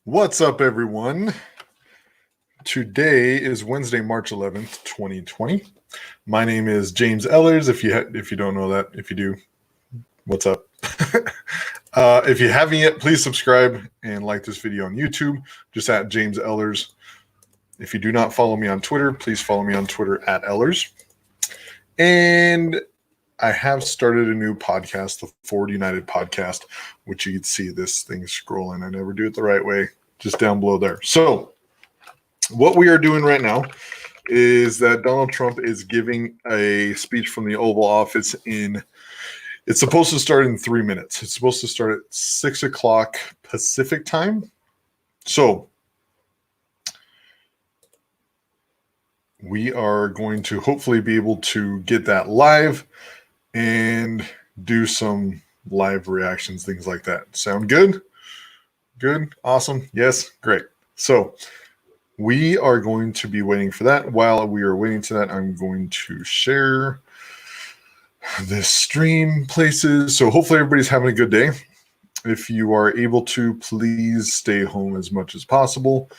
What's up, everyone? Today is Wednesday, March 11th, 2020. My name is James Ellers. If you don't know that, if you do, what's up? If you haven't yet, please subscribe and like this video on YouTube, just at James Ellers. If you do not follow me on Twitter, please follow me on Twitter at Ellers. And I have started a new podcast, the Forward United podcast, which you can see this thing scrolling. I never do it the right way, just down below there. So what we are doing right now is that Donald Trump is giving a speech from the Oval Office it's supposed to start in 3 minutes. It's supposed to start at 6 o'clock Pacific time. So we are going to hopefully be able to get that live and do some live reactions, things like that. Sound good? Good? Awesome? Yes? Great. So we are going to be waiting for that. While we are waiting to that, I'm going to share this stream places. So hopefully everybody's having a good day. If you are able to, please stay home as much as possible.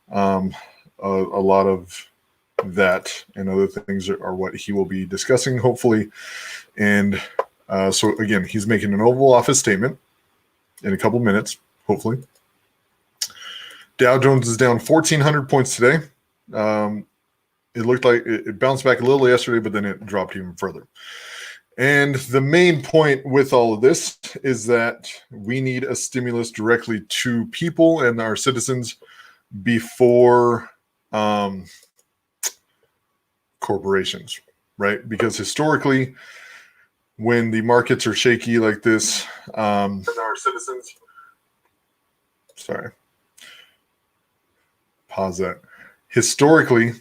A lot of that and other things are what he will be discussing, hopefully. And so again, he's making an Oval Office statement in a couple minutes, hopefully. Dow Jones is down 1,400 points today. It looked like it bounced back a little yesterday, but then it dropped even further. And the main point with all of this is that we need a stimulus directly to people and our citizens before corporations, right? Because historically, when the markets are shaky like this, our citizens, pause that. Historically,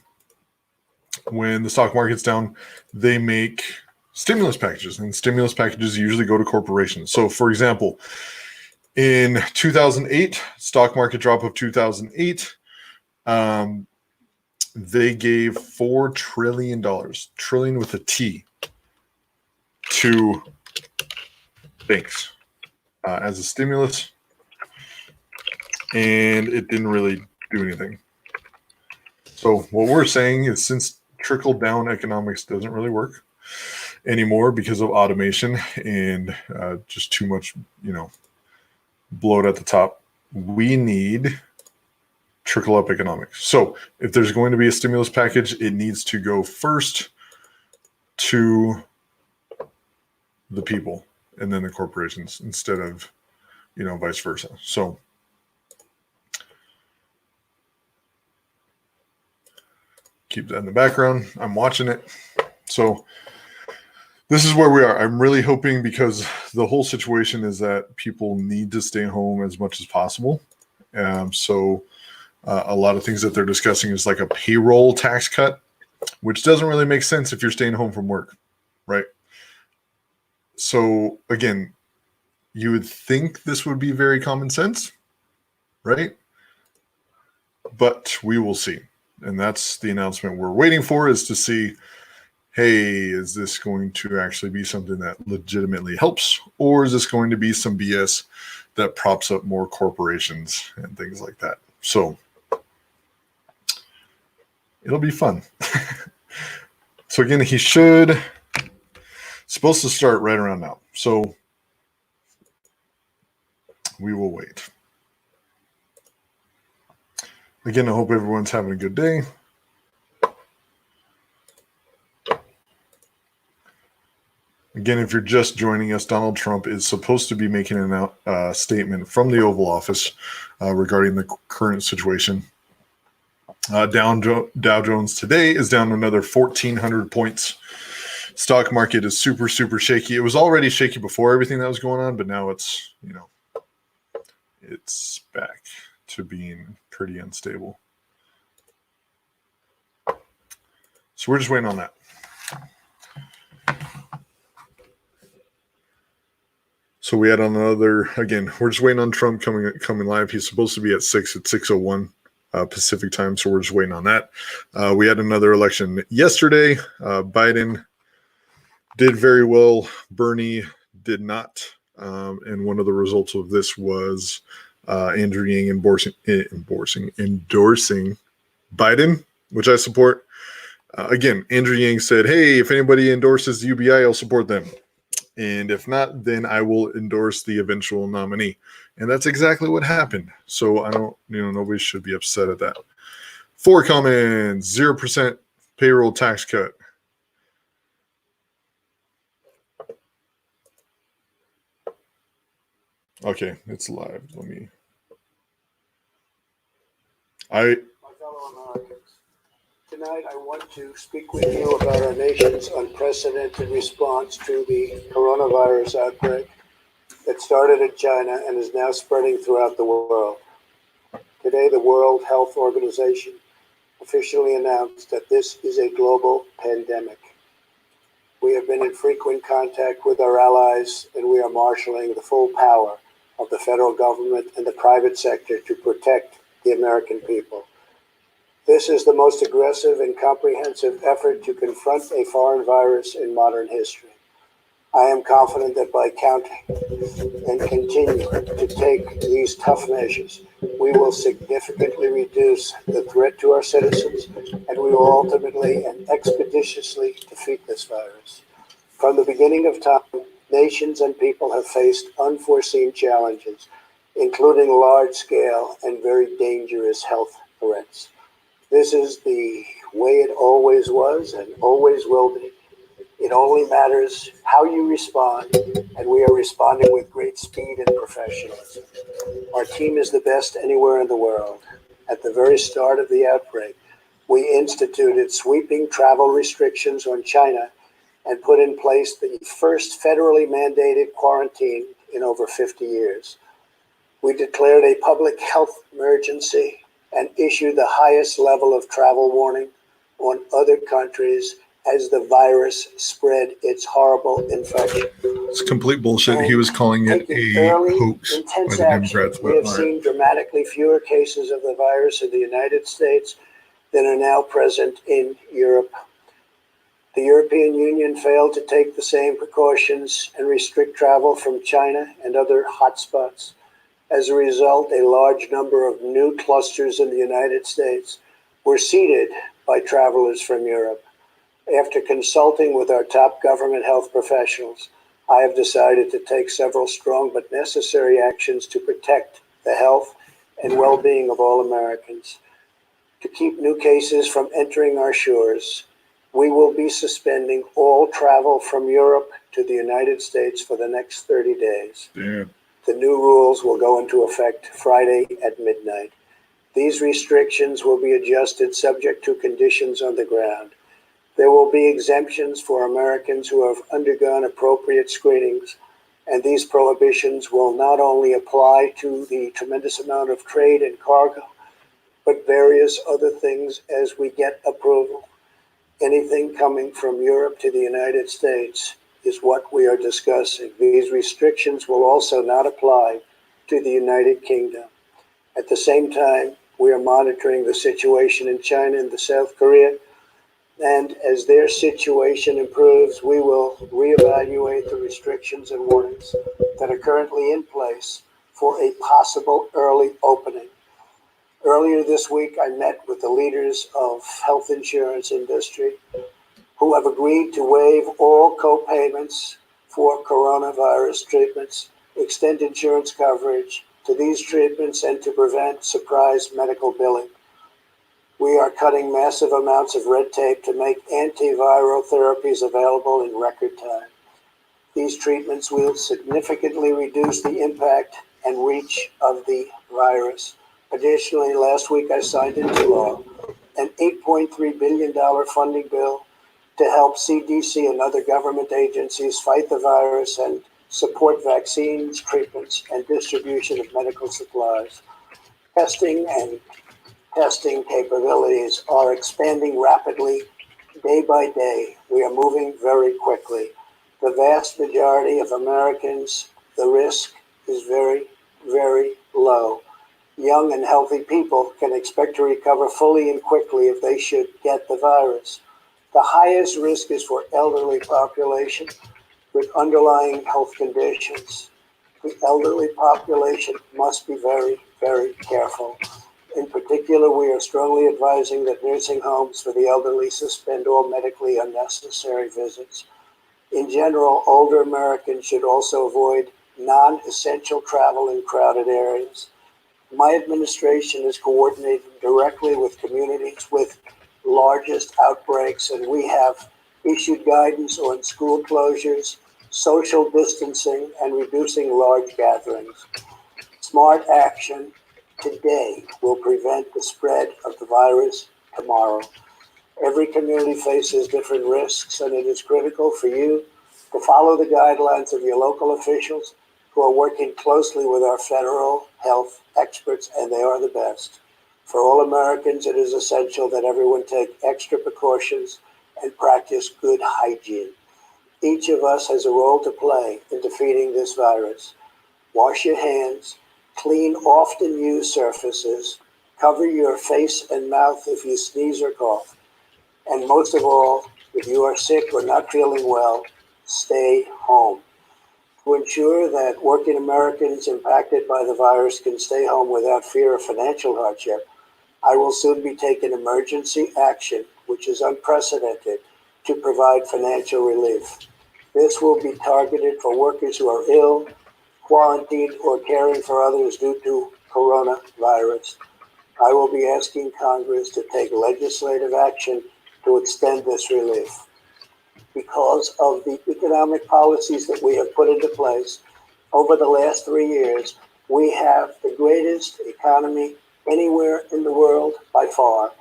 when the stock market's down, they make stimulus packages, and stimulus packages usually go to corporations. So, for example, in 2008, stock market drop of 2008, they gave $4 trillion, trillion with a T, to banks as a stimulus, and it didn't really do anything. So what we're saying is, since trickle-down economics doesn't really work anymore because of automation and just too much, bloat at the top, we need trickle-up economics. So if there's going to be a stimulus package, it needs to go first to the people and then the corporations, instead of, vice versa. So keep that in the background. I'm watching it. So this is where we are. I'm really hoping, because the whole situation is that people need to stay home as much as possible. So a lot of things that they're discussing is like a payroll tax cut, which doesn't really make sense if you're staying home from work, right? So again, you would think this would be very common sense, right? But we will see. And that's the announcement we're waiting for, is to see, hey, is this going to actually be something that legitimately helps, or is this going to be some BS that props up more corporations and things like that? So it'll be fun. So again, supposed to start right around now. So we will wait. Again, I hope everyone's having a good day. Again, if you're just joining us, Donald Trump is supposed to be making a statement from the Oval Office regarding the current situation. Dow Jones today is down another 1,400 points. Stock market is super, super shaky. It was already shaky before everything that was going on, but now it's, it's back to being pretty unstable. So we're just waiting on that. So we had another, again, we're just waiting on Trump coming live. He's supposed to be at 6:01 Pacific time, so we're just waiting on that. We had another election yesterday. Biden did very well. Bernie did not. And one of the results of this was Andrew Yang endorsing Biden, which I support. Again, Andrew Yang said, hey, if anybody endorses the UBI, I'll support them. And if not, then I will endorse the eventual nominee. And that's exactly what happened. So I don't, nobody should be upset at that. 4 comments, 0% payroll tax cut. Okay, it's live. My fellow Americans, tonight I want to speak with you about our nation's unprecedented response to the coronavirus outbreak that started in China and is now spreading throughout the world. Today, the World Health Organization officially announced that this is a global pandemic. We have been in frequent contact with our allies, and we are marshaling the full power of the federal government and the private sector to protect the American people. This is the most aggressive and comprehensive effort to confront a foreign virus in modern history. I am confident that by counting and continuing to take these tough measures, we will significantly reduce the threat to our citizens, and we will ultimately and expeditiously defeat this virus. From the beginning of time, nations and people have faced unforeseen challenges, including large-scale and very dangerous health threats. This is the way it always was and always will be. It only matters how you respond, and we are responding with great speed and professionalism. Our team is the best anywhere in the world. At the very start of the outbreak, we instituted sweeping travel restrictions on China and put in place the first federally mandated quarantine in over 50 years. We declared a public health emergency and issued the highest level of travel warning on other countries as the virus spread its horrible infection. It's complete bullshit. He was calling it a hoax by the Democrats. We have seen dramatically fewer cases of the virus in the United States than are now present in Europe. The European Union failed to take the same precautions and restrict travel from China and other hotspots. As a result, a large number of new clusters in the United States were seeded by travelers from Europe. After consulting with our top government health professionals, I have decided to take several strong but necessary actions to protect the health and well-being of all Americans. To keep new cases from entering our shores, we will be suspending all travel from Europe to the United States for the next 30 days. Damn. The new rules will go into effect Friday at midnight. These restrictions will be adjusted subject to conditions on the ground. There will be exemptions for Americans who have undergone appropriate screenings, and these prohibitions will not only apply to the tremendous amount of trade and cargo, but various other things as we get approval. Anything coming from Europe to the United States is what we are discussing. These restrictions will also not apply to the United Kingdom. At the same time, we are monitoring the situation in China and South Korea, and as their situation improves, we will reevaluate the restrictions and warnings that are currently in place for a possible early opening. Earlier this week, I met with the leaders of health insurance industry who have agreed to waive all co-payments for coronavirus treatments, extend insurance coverage to these treatments, and to prevent surprise medical billing. We are cutting massive amounts of red tape to make antiviral therapies available in record time. These treatments will significantly reduce the impact and reach of the virus. Additionally, last week I signed into law an $8.3 billion funding bill to help CDC and other government agencies fight the virus and support vaccines, treatments, and distribution of medical supplies. Testing capabilities are expanding rapidly day by day. We are moving very quickly. The vast majority of Americans, the risk is very, very low. Young and healthy people can expect to recover fully and quickly if they should get the virus. The highest risk is for elderly population with underlying health conditions. The elderly population must be very, very careful. In particular, we are strongly advising that nursing homes for the elderly suspend all medically unnecessary visits. In general, older Americans should also avoid non-essential travel in crowded areas. My administration is coordinating directly with communities with largest outbreaks, and we have issued guidance on school closures, social distancing, and reducing large gatherings. Smart action today will prevent the spread of the virus tomorrow. Every community faces different risks, and it is critical for you to follow the guidelines of your local officials who are working closely with our federal health experts, and they are the best. For all Americans, it is essential that everyone take extra precautions and practice good hygiene. Each of us has a role to play in defeating this virus. Wash your hands, clean often used surfaces, cover your face and mouth if you sneeze or cough. And most of all, if you are sick or not feeling well, stay home. To ensure that working Americans impacted by the virus can stay home without fear of financial hardship, I will soon be taking emergency action, which is unprecedented, to provide financial relief. This will be targeted for workers who are ill, quarantined, or caring for others due to coronavirus. I will be asking Congress to take legislative action to extend this relief. Because of the economic policies that we have put into place over the last 3 years, we have the greatest economy anywhere in the world by far.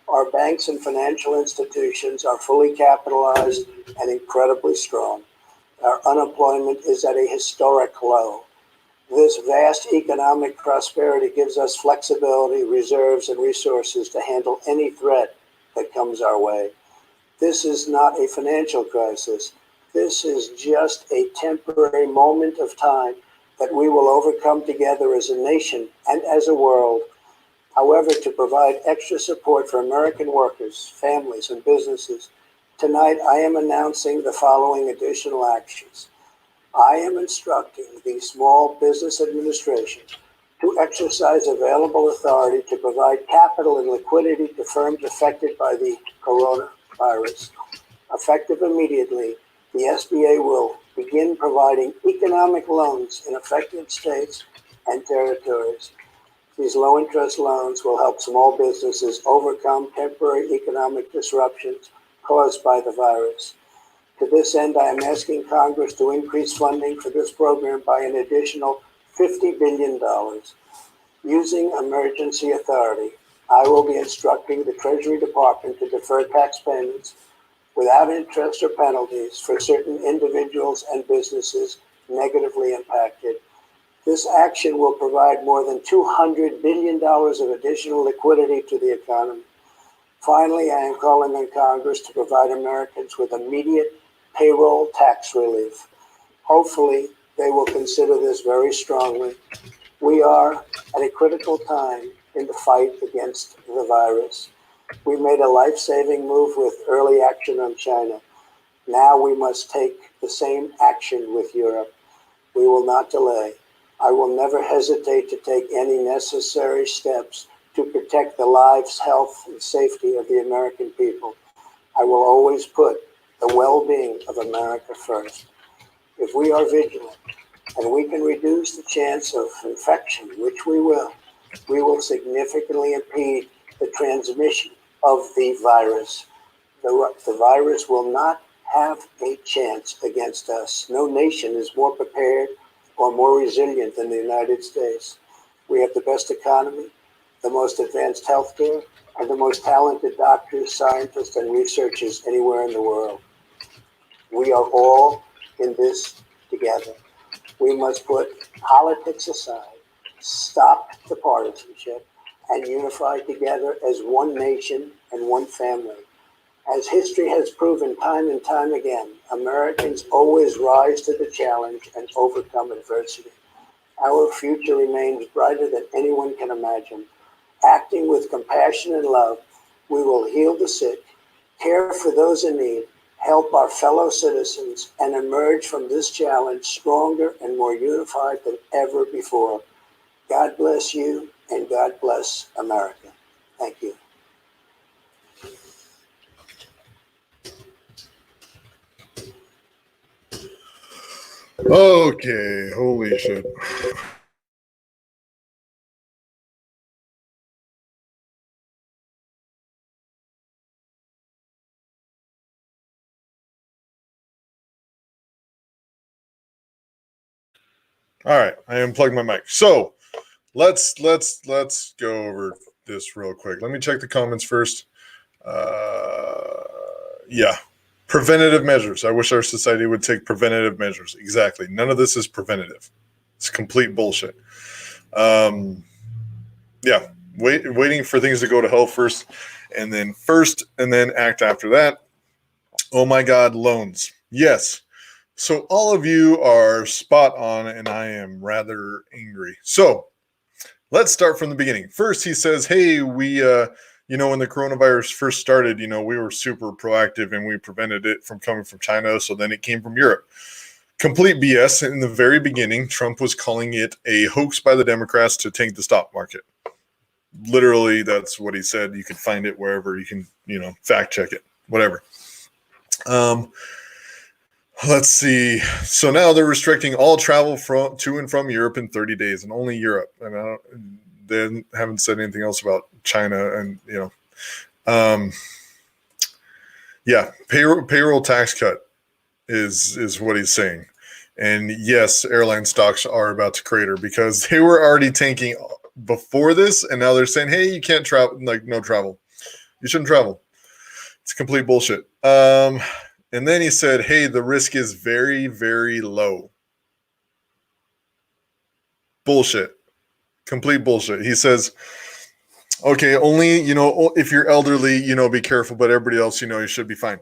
Our banks and financial institutions are fully capitalized and incredibly strong. Our unemployment is at a historic low. This vast economic prosperity gives us flexibility, reserves, and resources to handle any threat that comes our way. This is not a financial crisis. This is just a temporary moment of time that we will overcome together as a nation and as a world. However, to provide extra support for American workers, families, and businesses, tonight I am announcing the following additional actions. I am instructing the Small Business Administration to exercise available authority to provide capital and liquidity to firms affected by the coronavirus. Effective immediately, the SBA will begin providing economic loans in affected states and territories. These low-interest loans will help small businesses overcome temporary economic disruptions caused by the virus. To this end, I am asking Congress to increase funding for this program by an additional $50 billion. Using emergency authority, I will be instructing the Treasury Department to defer tax payments without interest or penalties for certain individuals and businesses negatively impacted. This action will provide more than $200 billion of additional liquidity to the economy. Finally, I am calling on Congress to provide Americans with immediate payroll tax relief. Hopefully, they will consider this very strongly. We are at a critical time in the fight against the virus. We made a life-saving move with early action on China. Now we must take the same action with Europe. We will not delay. I will never hesitate to take any necessary steps to protect the lives, health, and safety of the American people. I will always put the well-being of America first. If we are vigilant and we can reduce the chance of infection, which we will significantly impede the transmission of the virus. The virus will not have a chance against us. No nation is more prepared or more resilient than the United States. We have the best economy, the most advanced healthcare, and the most talented doctors, scientists, and researchers anywhere in the world. We are all in this together. We must put politics aside, stop the partisanship, and unify together as one nation and one family. As history has proven time and time again, Americans always rise to the challenge and overcome adversity. Our future remains brighter than anyone can imagine. Acting with compassion and love, we will heal the sick, care for those in need, help our fellow citizens, and emerge from this challenge stronger and more unified than ever before. God bless you, and God bless America. Thank you. Okay, holy shit. All right, I unplugged my mic. So let's go over this real quick. Let me check the comments first. Yeah, preventative measures. I wish our society would take preventative measures. Exactly. None of this is preventative. It's complete bullshit. Yeah, waiting for things to go to hell first, and then act after that. Oh my God, loans. Yes. So all of you are spot on, and I am rather angry. So let's start from the beginning. First, he says, hey, we, when the coronavirus first started, we were super proactive and we prevented it from coming from China. So then it came from Europe. Complete BS. In the very beginning, Trump was calling it a hoax by the Democrats to tank the stock market. Literally, that's what he said. You can find it wherever you can, fact check it, whatever. Let's see. So now they're restricting all travel to and from Europe in 30 days, and only Europe. And they haven't said anything else about China. And payroll tax cut is what he's saying. And yes, airline stocks are about to crater because they were already tanking before this, and now they're saying, hey, you can't travel, like no travel. You shouldn't travel. It's complete bullshit. And then he said, hey, the risk is very, very low. Bullshit. Complete bullshit. He says, okay, only, if you're elderly, be careful, but everybody else, you should be fine.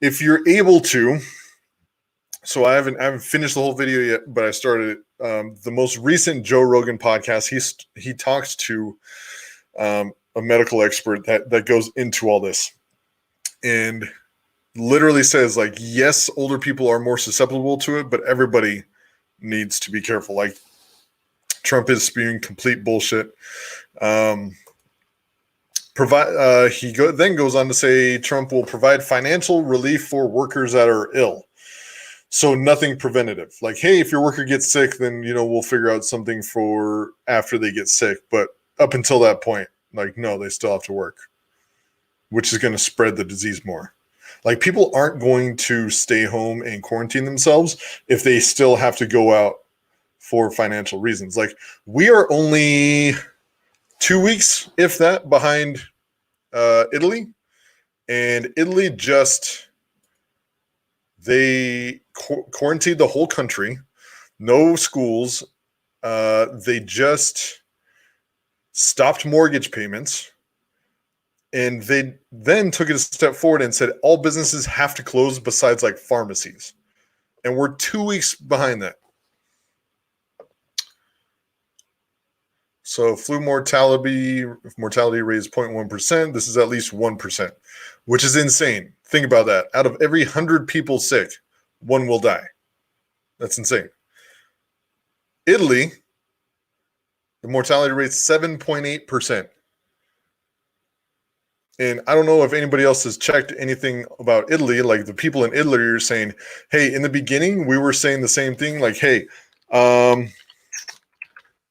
If you're able to, so I haven't finished the whole video yet, but I started it. The most recent Joe Rogan podcast, he talks to a medical expert that goes into all this. And literally says, like, yes, older people are more susceptible to it, but everybody needs to be careful. Like, Trump is spewing complete bullshit. Then goes on to say Trump will provide financial relief for workers that are ill. So nothing preventative. Like, hey, if your worker gets sick, then, we'll figure out something for after they get sick. But up until that point, like, no, they still have to work, which is going to spread the disease more. Like, people aren't going to stay home and quarantine themselves if they still have to go out for financial reasons. Like, we are only 2 weeks, if that, behind Italy. And Italy they quarantined the whole country. No schools. They just stopped mortgage payments. And they then took it a step forward and said all businesses have to close besides like pharmacies. And we're 2 weeks behind that. So flu mortality raised 0.1%. This is at least 1%, which is insane. Think about that. Out of every 100 people sick, one will die. That's insane. Italy, the mortality rate is 7.8%. And I don't know if anybody else has checked anything about Italy. Like, the people in Italy are saying, hey, in the beginning, we were saying the same thing. Like, hey,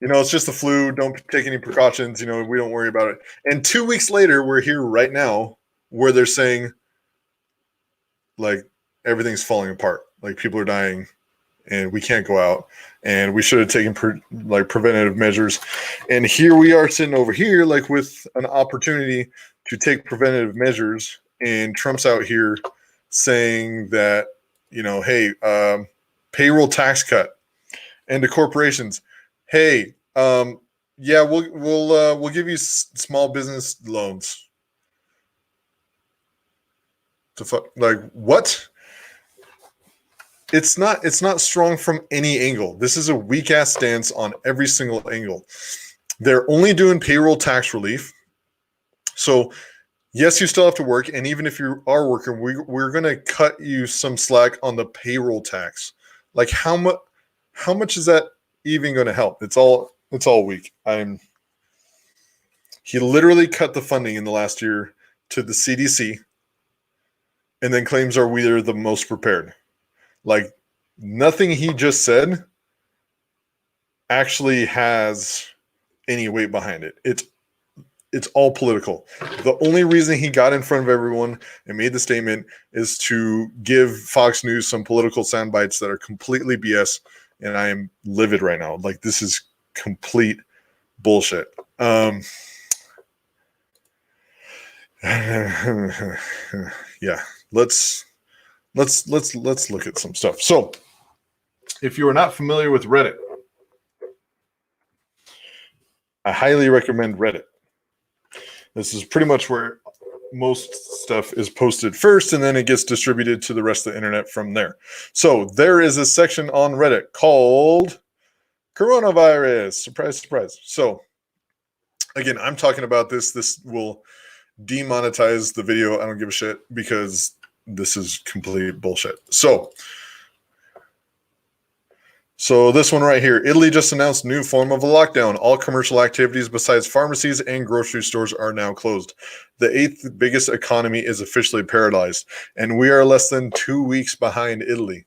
it's just the flu. Don't take any precautions. We don't worry about it. And 2 weeks later, we're here right now where they're saying, like, everything's falling apart. Like, people are dying and we can't go out. And we should have taken preventative measures. And here we are sitting over here, like, with an opportunity to take preventative measures, and Trump's out here saying that, hey, payroll tax cut, and to corporations, hey, we'll give you small business loans. Like, what? It's not strong from any angle. This is a weak ass stance on every single angle. They're only doing payroll tax relief. So Yes, you still have to work, and even if you are working, we're going to cut you some slack on the payroll tax. Like how much is that even going to help? It's all weak. He literally cut the funding in the last year to the CDC, and then claims are we are the most prepared. Like nothing he just said actually has any weight behind it. It's all political. The only reason he got in front of everyone and made the statement is to give Fox News some political sound bites that are completely BS, and I am livid right now. Like this is complete bullshit. Yeah, let's look at some stuff. So, if you are not familiar with Reddit, I highly recommend Reddit. This is pretty much where most stuff is posted first, and then it gets distributed to the rest of the internet from there. So there is a section on Reddit called Coronavirus. Surprise, surprise. So again, I'm talking about this. This will demonetize the video. I don't give a shit because this is complete bullshit. So this one right here, Italy just announced new form of a lockdown. All commercial activities besides pharmacies and grocery stores are now closed. The eighth biggest economy is officially paralyzed, and we are less than 2 weeks behind Italy.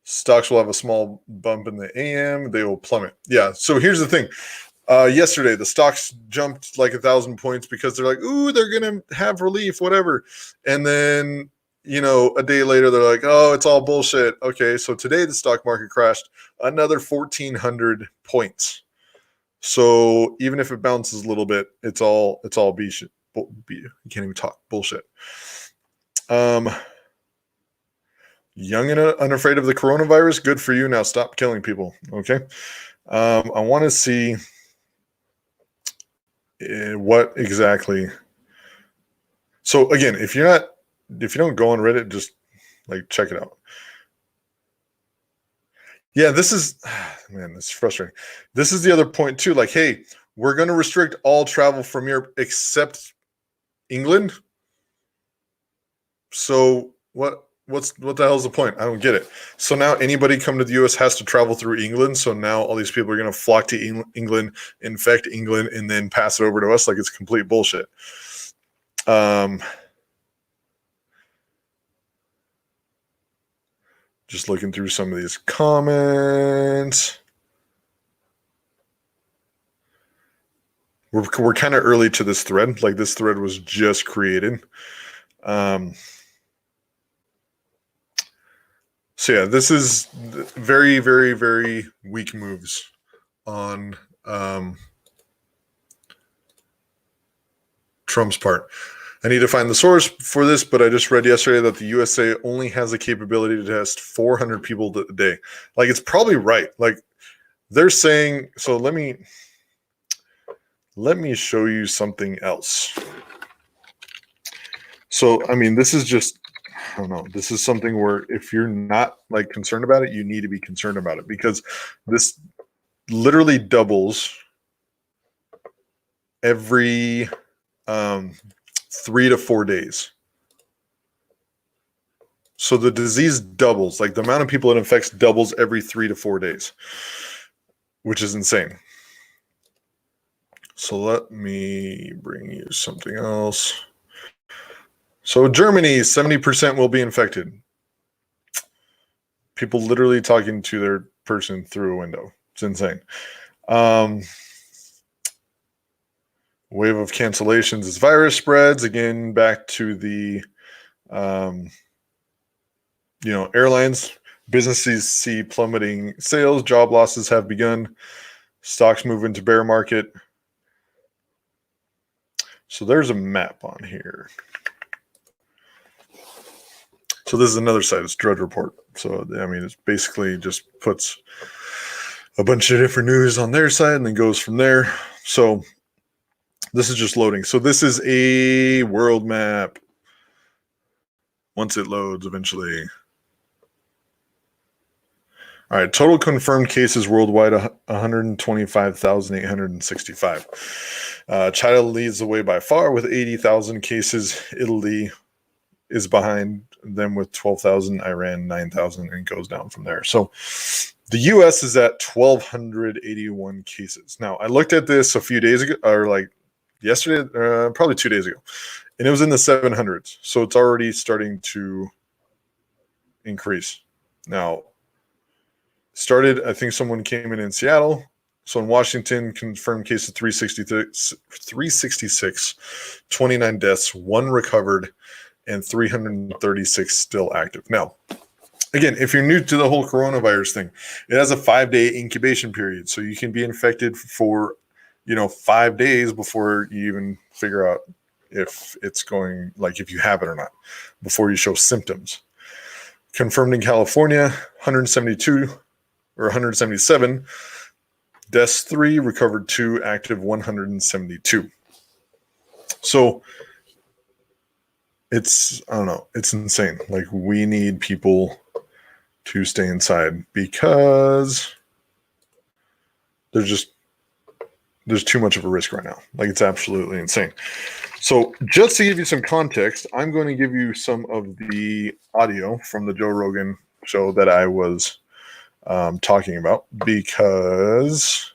Stocks will have a small bump in the AM. They will plummet. Yeah, so here's the thing. Yesterday, the stocks jumped like 1,000 points because they're like, ooh, they're going to have relief, whatever. And then a day later, they're like, oh, it's all bullshit. Okay, so today the stock market crashed another 1,400 points. So even if it bounces a little bit, it's all bullshit. You can't even talk bullshit. Young and unafraid of the coronavirus, good for you. Now stop killing people. Okay. I want to see what exactly. So again, if you don't go on Reddit, just like check it out. Yeah, this is frustrating. This is the other point too. Like, hey, we're going to restrict all travel from Europe except England. So what the hell is the point? I don't get it. So now anybody come to the U.S. has to travel through England. So now all these people are going to flock to England, infect England, and then pass it over to us like it's complete bullshit. Just looking through some of these comments. We're kind of early to this thread. Like this thread was just created. So yeah, this is very, very, very weak moves on Trump's part. I need to find the source for this, but I just read yesterday that the USA only has the capability to test 400 people a day. Like it's probably right. Like they're saying, so let me show you something else. So, I mean, this is just, I don't know. This is something where if you're not like concerned about it, you need to be concerned about it because this literally doubles every 3 to 4 days. So the disease doubles, like the amount of people it infects doubles every 3 to 4 days, which is insane. So let me bring you something else. So Germany, 70% will be infected. People literally talking to their person through a window. It's insane. Wave of cancellations as virus spreads. Again, back to the, airlines. Businesses see plummeting sales. Job losses have begun. Stocks move into bear market. So there's a map on here. So this is another site. It's Drudge Report. So, I mean, it's basically just puts a bunch of different news on their side and then goes from there. So this is just loading. So this is a world map. Once it loads eventually. All right, total confirmed cases worldwide 125,865. China leads the way by far with 80,000 cases. Italy is behind them with 12,000, Iran 9,000, and goes down from there. So the US is at 1,281 cases. Now, I looked at this a few days ago, or like yesterday, probably 2 days ago, and it was in the 700s. So it's already starting to increase. Now, I think someone came in Seattle. So in Washington, confirmed cases 366, 29 deaths, 1 recovered, and 336 still active. Now, again, if you're new to the whole coronavirus thing, it has a 5-day incubation period. So you can be infected for, 5 days before you even figure out if it's going, like if you have it or not, before you show symptoms. Confirmed in California, 172 or 177, deaths 3, recovered 2, active 172. So it's, I don't know, it's insane. Like, we need people to stay inside because there's too much of a risk right now. Like, it's absolutely insane. So just to give you some context, I'm going to give you some of the audio from the Joe Rogan show that I was talking about, because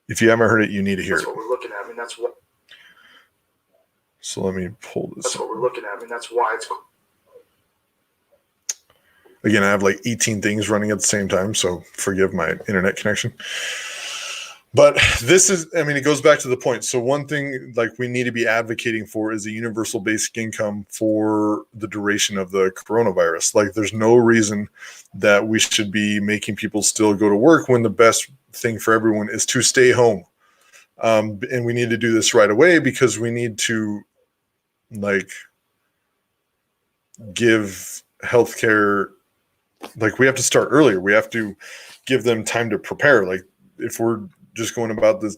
if you haven't heard it, you need to hear it. That's what we're looking at. I mean, that's what. So let me pull this. That's what we're looking at. I mean, that's why it's. Again, I have like 18 things running at the same time, so forgive my internet connection. But this is, I mean, it goes back to the point. So one thing like we need to be advocating for is a universal basic income for the duration of the coronavirus. Like, there's no reason that we should be making people still go to work when the best thing for everyone is to stay home. And we need to do this right away, because we need to like give healthcare, like we have to start earlier. We have to give them time to prepare. Like, if we're just going about it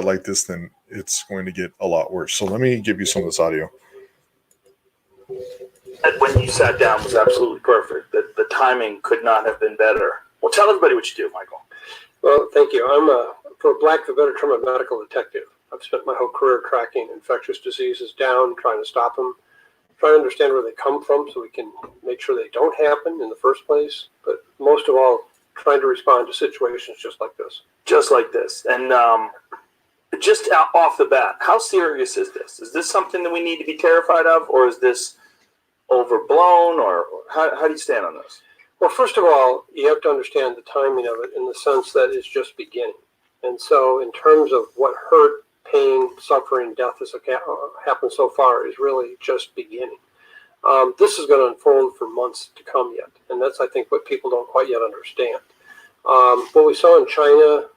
like this, then it's going to get a lot worse. So let me give you some of this audio. When you sat down was absolutely perfect. The timing could not have been better. Well, tell everybody what you do, Michael. Well, thank you. I'm for lack of a better term, a medical detective. I've spent my whole career tracking infectious diseases down, trying to stop them, trying to understand where they come from so we can make sure they don't happen in the first place. But most of all, trying to respond to situations just like this. Just like this. And just off the bat, how serious is this? Is this something that we need to be terrified of, or is this overblown, or how do you stand on this? Well, first of all, you have to understand the timing of it in the sense that it's just beginning. And so in terms of what hurt, pain, suffering, death has happened so far is really just beginning. This is going to unfold for months to come yet. And that's, I think, what people don't quite yet understand. What we saw in China,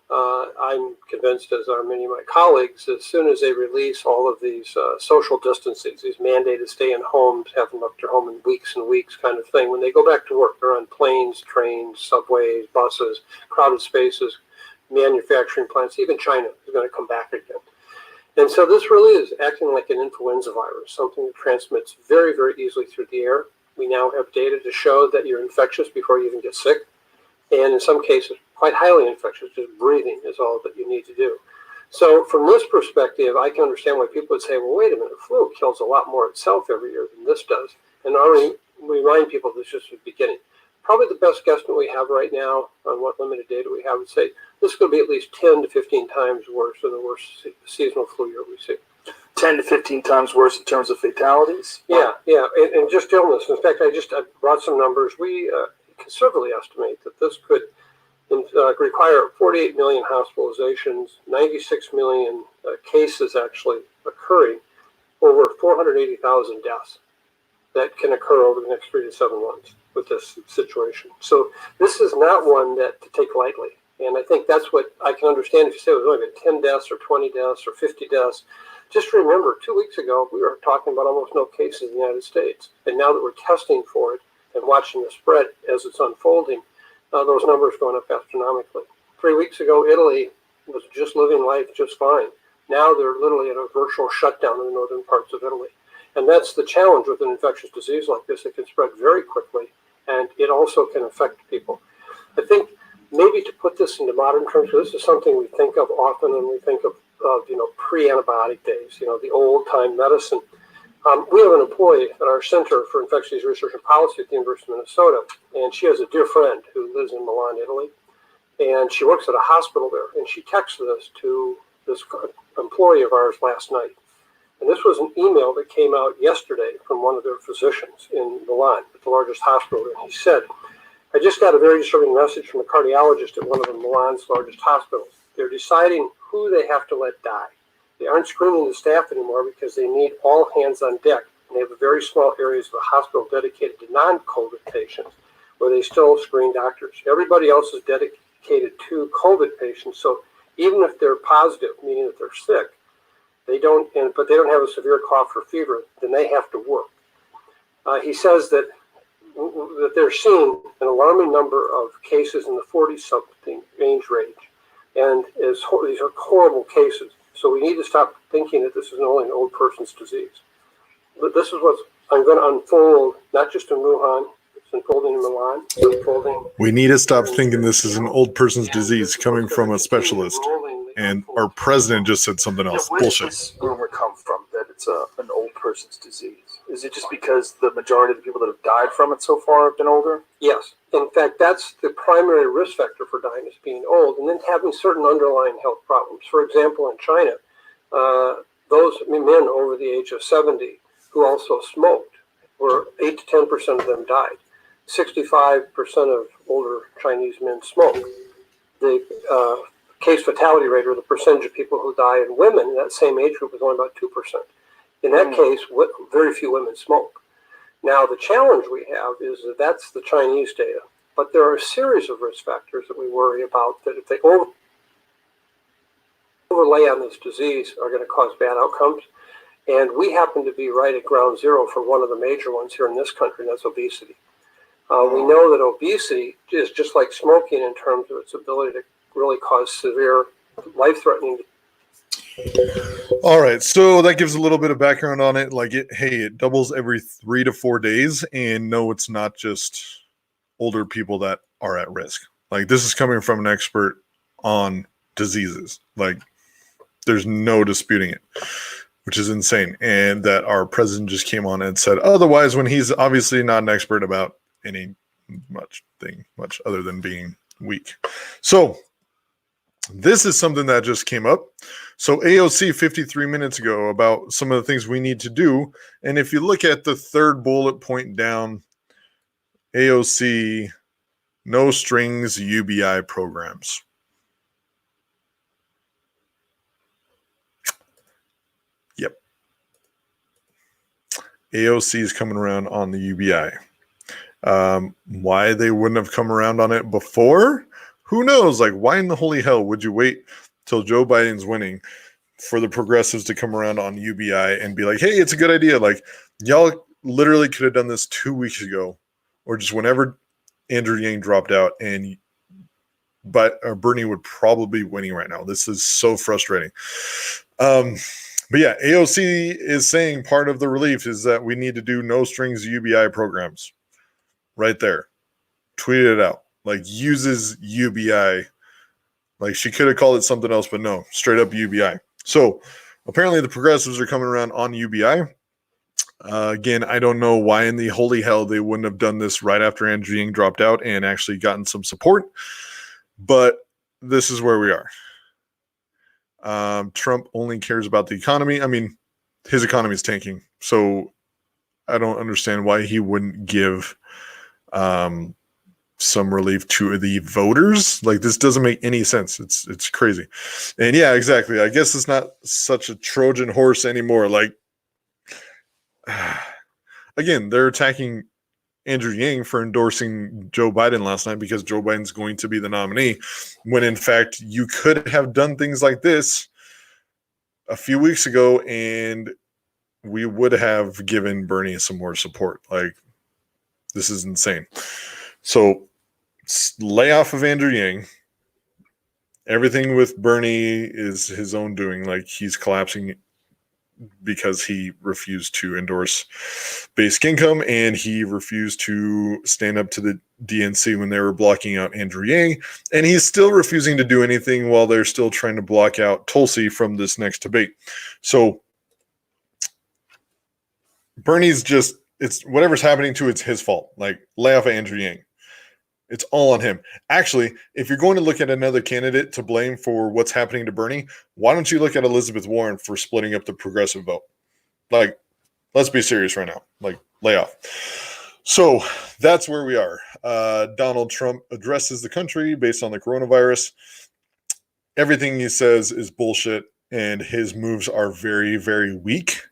I'm convinced, as are many of my colleagues, as soon as they release all of these social distancing, these mandated stay in homes, have them left their home in weeks and weeks kind of thing, when they go back to work, they're on planes, trains, subways, buses, crowded spaces, manufacturing plants. Even China is going to come back again. And so this really is acting like an influenza virus, something that transmits very, very easily through the air. We now have data to show that you're infectious before you even get sick. And in some cases, quite highly infectious. Just breathing is all that you need to do. So from this perspective, I can understand why people would say, well, wait a minute, flu kills a lot more itself every year than this does. And I remind people this is just the beginning. Probably the best guesstimate we have right now on what limited data we have would say this is going to be at least 10 to 15 times worse than the worst seasonal flu year we see. 10 to 15 times worse in terms of fatalities? Yeah. And just illness. In fact, I brought some numbers. We conservatively estimate that this could require 48 million hospitalizations, 96 million cases actually occurring, over 480,000 deaths that can occur over the next 3 to 7 months with this situation. So this is not one that to take lightly. And I think that's what I can understand if you say it was only 10 deaths or 20 deaths or 50 deaths. Just remember, 2 weeks ago, we were talking about almost no cases in the United States. And now that we're testing for it and watching the spread as it's unfolding, those numbers going up astronomically. 3 weeks ago, Italy was just living life just fine. Now they're literally in a virtual shutdown in the northern parts of Italy. And that's the challenge with an infectious disease like this. It can spread very quickly, and it also can affect people. I think maybe to put this into modern terms, this is something we think of often when we think of pre-antibiotic days, the old-time medicine. We have an employee at our Center for Infectious Disease Research and Policy at the University of Minnesota, and she has a dear friend who lives in Milan, Italy, and she works at a hospital there, and she texted this to this employee of ours last night. And this was an email that came out yesterday from one of their physicians in Milan, at the largest hospital. And he said, I just got a very disturbing message from a cardiologist at one of Milan's largest hospitals. They're deciding who they have to let die. They aren't screening the staff anymore because they need all hands on deck. And they have very small areas of the hospital dedicated to non-COVID patients where they still screen doctors. Everybody else is dedicated to COVID patients. So even if they're positive, meaning that they're sick, but they don't have a severe cough or fever, then they have to work. He says that they're seeing an alarming number of cases in the 40-something age range, and these are horrible cases. So we need to stop thinking that this is only an old person's disease. But this is what I'm going to unfold, not just in Wuhan, it's unfolding in Milan, it's unfolding. We need to stop thinking this is an old person's disease coming from a specialist. And our president just said something else. Where does Bullshit. this rumor come from that it's an old person's disease? Is it just because the majority of the people that have died from it so far have been older? Yes. In fact, that's the primary risk factor for dying, is being old and then having certain underlying health problems. For example, in China, those men over the age of 70 who also smoked, were 8 to 10% of them died. 65% of older Chinese men smoke. The case fatality rate, or the percentage of people who die in women in that same age group, is only about 2%. In that case, very few women smoke. Now, the challenge we have is that that's the Chinese data, but there are a series of risk factors that we worry about that if they overlay on this disease are going to cause bad outcomes. And we happen to be right at ground zero for one of the major ones here in this country, and that's obesity. We know that obesity is just like smoking in terms of its ability to really cause severe, life-threatening. All right, so that gives a little bit of background on it. Like, it doubles every 3 to 4 days, and no, it's not just older people that are at risk. Like, this is coming from an expert on diseases. Like, there's no disputing it, which is insane. And that our president just came on and said otherwise, when he's obviously not an expert about any much other than being weak. So this is something that just came up. So AOC 53 minutes ago about some of the things we need to do. And if you look at the third bullet point down, AOC, no strings UBI programs. Yep. AOC is coming around on the UBI. Why they wouldn't have come around on it before? Who knows? Like, why in the holy hell would you wait till Joe Biden's winning for the progressives to come around on UBI and be like, hey, it's a good idea? Like, y'all literally could have done this 2 weeks ago, or just whenever Andrew Yang dropped out, and Bernie would probably be winning right now. This is so frustrating. But yeah, AOC is saying part of the relief is that we need to do no strings UBI programs. Right there. Tweeted it out. Like, uses UBI. Like, she could have called it something else, but no, straight up UBI. So apparently the progressives are coming around on UBI. Again, I don't know why in the holy hell they wouldn't have done this right after Andrew Yang dropped out and actually gotten some support. But this is where we are. Trump only cares about the economy. I mean, his economy is tanking. So I don't understand why he wouldn't give some relief to the voters. Like, this doesn't make any sense. It's crazy. And yeah, exactly. I guess it's not such a Trojan horse anymore. Like, again, they're attacking Andrew Yang for endorsing Joe Biden last night because Joe Biden's going to be the nominee, when in fact you could have done things like this a few weeks ago and we would have given Bernie some more support. Like, this is insane. So lay off of Andrew Yang. Everything with Bernie is his own doing. Like, he's collapsing because he refused to endorse basic income, and he refused to stand up to the DNC when they were blocking out Andrew Yang, and he's still refusing to do anything while they're still trying to block out Tulsi from this next debate. So Bernie's just, it's whatever's happening to it's his fault. Like, lay off of Andrew Yang. It's all on him. Actually, if you're going to look at another candidate to blame for what's happening to Bernie, why don't you look at Elizabeth Warren for splitting up the progressive vote? Like, let's be serious right now. Like, lay off. So that's where we are. Donald Trump addresses the country based on the coronavirus. Everything he says is bullshit, and his moves are very, very weak.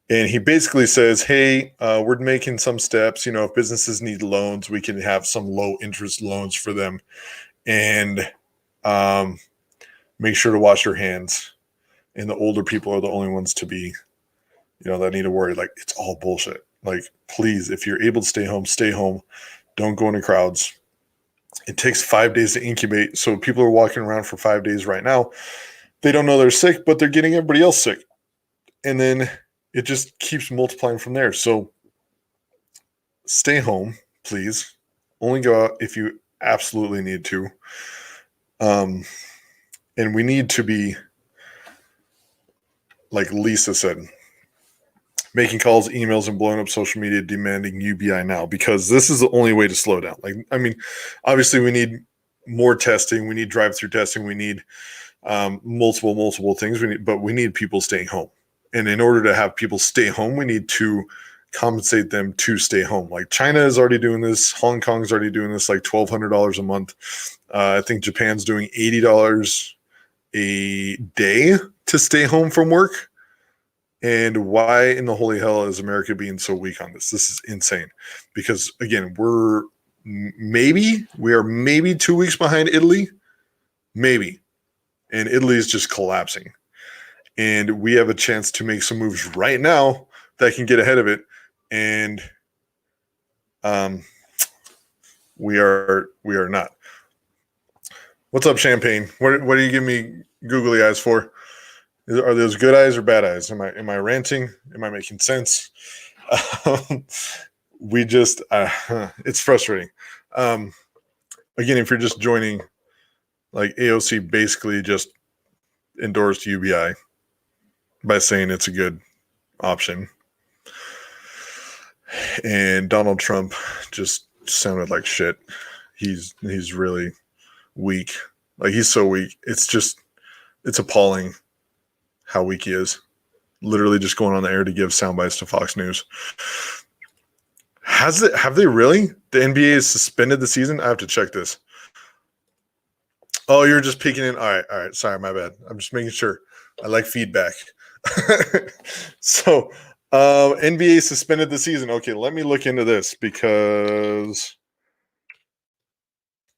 And he basically says, hey, we're making some steps. You know, if businesses need loans, we can have some low interest loans for them. And make sure to wash your hands. And the older people are the only ones to be, you know, that need to worry. Like, it's all bullshit. Like, please, if you're able to stay home, stay home. Don't go into crowds. It takes 5 days to incubate. So people are walking around for 5 days right now. They don't know they're sick, but they're getting everybody else sick. And then it just keeps multiplying from there. So stay home, please. Only go out if you absolutely need to. And we need to be, like Lisa said, making calls, emails, and blowing up social media demanding UBI now, because this is the only way to slow down. Like, I mean, obviously we need more testing. We need drive-through testing. We need multiple things. But we need people staying home. And in order to have people stay home, we need to compensate them to stay home. Like, China is already doing this. Hong Kong's already doing this, like $1,200 a month. I think Japan's doing $80 a day to stay home from work. And why in the holy hell is America being so weak on this? This is insane. Because, again, we are maybe 2 weeks behind Italy. Maybe. And Italy is just collapsing. And we have a chance to make some moves right now that can get ahead of it. And we are not. What's up, Champagne? What are you giving me googly eyes for? Are those good eyes or bad eyes? Am I ranting? Am I making sense? It's frustrating. Again, if you're just joining, like, AOC basically just endorsed UBI by saying it's a good option. And Donald Trump just sounded like shit. He's really weak. Like, he's so weak. It's appalling how weak he is. Literally just going on the air to give sound bites to Fox News. Have they really? The NBA has suspended the season? I have to check this. Oh, you're just peeking in. All right. Sorry, my bad. I'm just making sure. I like feedback. So, NBA suspended the season. Okay, let me look into this, because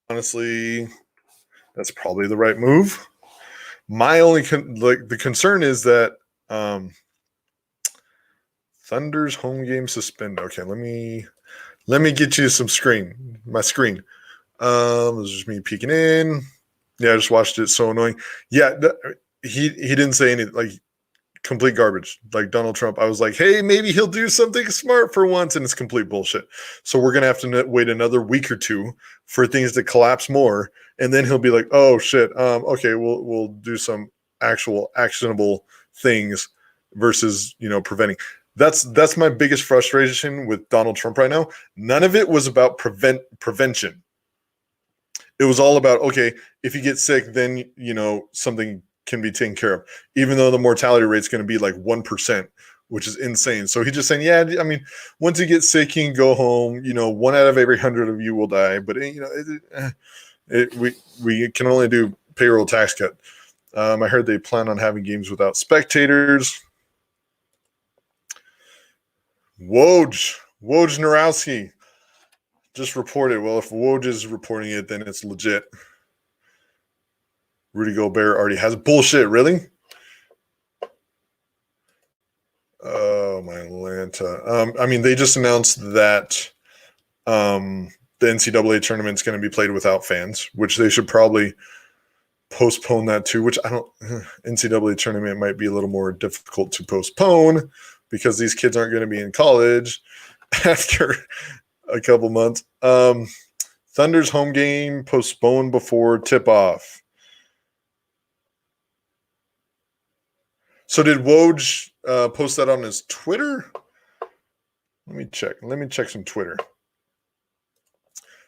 honestly, that's probably the right move. My only the concern is that Thunder's home game suspended. Okay, let me get you my screen. This is just me peeking in. Yeah, I just watched it. So annoying. Yeah, he didn't say anything. Like, complete garbage. Like Donald Trump, I was like, hey, maybe he'll do something smart for once, and it's complete bullshit. So we're gonna have to wait another week or two for things to collapse more, and then he'll be like, oh shit, okay, we'll do some actual actionable things versus, you know, preventing. That's my biggest frustration with Donald Trump right now. None of it was about prevention. It was all about, okay, if you get sick, then, you know, something can be taken care of, even though the mortality rate is going to be like 1%, which is insane. So he's just saying, yeah, I mean, once you get sick, you can go home. You know, 1 out of every 100 of you will die. But, you know, we can only do payroll tax cut. I heard they plan on having games without spectators. Woj Narowski just reported. Well, if Woj is reporting it, then it's legit. Rudy Gobert already has bullshit. Really? Oh, my Atlanta. I mean, they just announced that the NCAA tournament's going to be played without fans, which they should probably postpone that too, which I don't. NCAA tournament might be a little more difficult to postpone because these kids aren't going to be in college after a couple months. Thunder's home game postponed before tip-off. So did Woj post that on his Twitter? Let me check. Let me check some Twitter.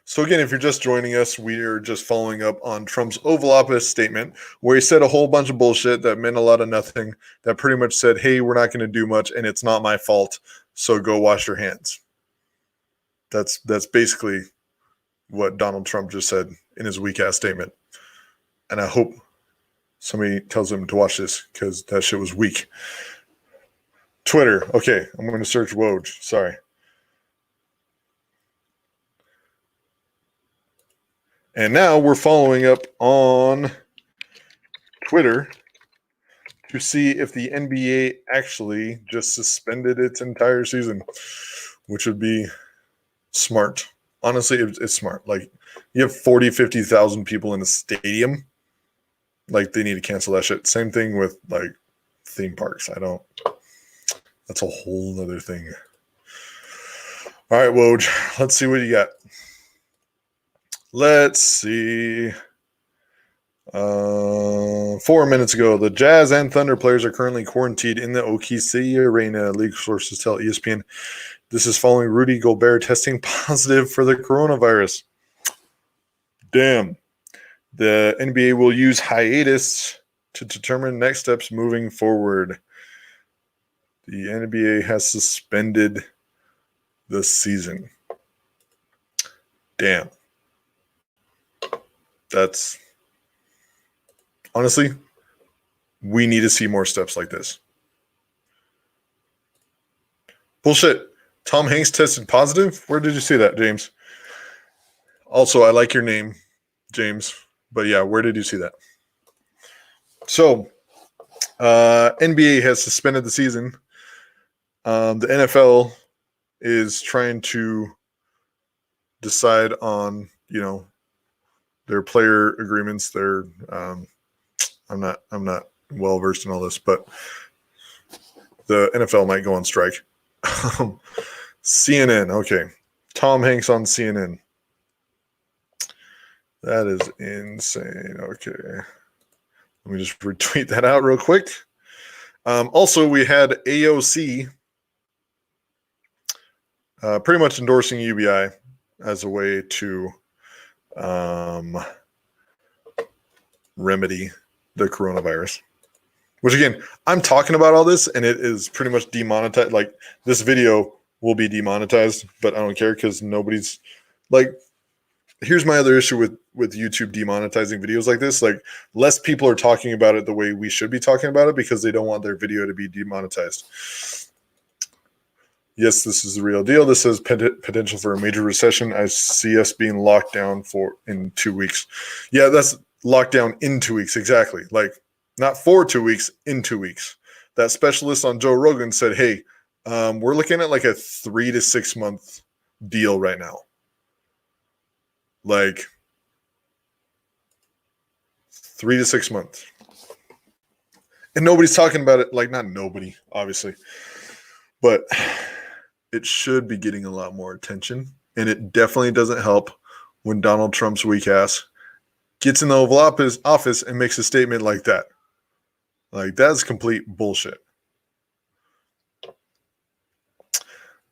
So again, if you're just joining us, we are just following up on Trump's Oval Office statement where he said a whole bunch of bullshit that meant a lot of nothing, that pretty much said, hey, we're not going to do much and it's not my fault, so go wash your hands. That's basically what Donald Trump just said in his weak-ass statement. And I hope somebody tells him to watch this because that shit was weak. Twitter. Okay, I'm going to search Woj. Sorry. And now we're following up on Twitter to see if the NBA actually just suspended its entire season, which would be smart. Honestly, it's smart. Like, you have 40, 50,000 people in a stadium. Like, they need to cancel that shit. Same thing with, like, theme parks. That's a whole other thing. All right, Woj, let's see what you got. Let's see. 4 minutes ago, the Jazz and Thunder players are currently quarantined in the OKC Arena, league sources tell ESPN. This is following Rudy Gobert testing positive for the coronavirus. Damn. The NBA will use hiatus to determine next steps moving forward. The NBA has suspended the season. Damn. That's honestly, we need to see more steps like this. Bullshit. Tom Hanks tested positive? Where did you see that, James? Also, I like your name, James. But yeah, where did you see that? So, NBA has suspended the season. The NFL is trying to decide on, their player agreements. They're I'm not well versed in all this, but the NFL might go on strike. CNN, okay. Tom Hanks on CNN. That is insane. Okay. Let me just retweet that out real quick. Also, we had AOC pretty much endorsing UBI as a way to remedy the coronavirus. Which, again, I'm talking about all this, and it is pretty much demonetized. Like, this video will be demonetized, but I don't care because nobody's like. Here's my other issue with YouTube demonetizing videos like this. Like, less people are talking about it the way we should be talking about it because they don't want their video to be demonetized. Yes, this is the real deal. This says potential for a major recession. I see us being locked down in 2 weeks. Yeah, that's lockdown in 2 weeks. Exactly. Like, not for 2 weeks, in 2 weeks. That specialist on Joe Rogan said, hey, we're looking at like a 3 to 6 month deal right now. Like 3 to 6 months. And nobody's talking about it. Like, not nobody, obviously. But it should be getting a lot more attention. And it definitely doesn't help when Donald Trump's weak ass gets in the Oval Office and makes a statement like that. Like, that's complete bullshit.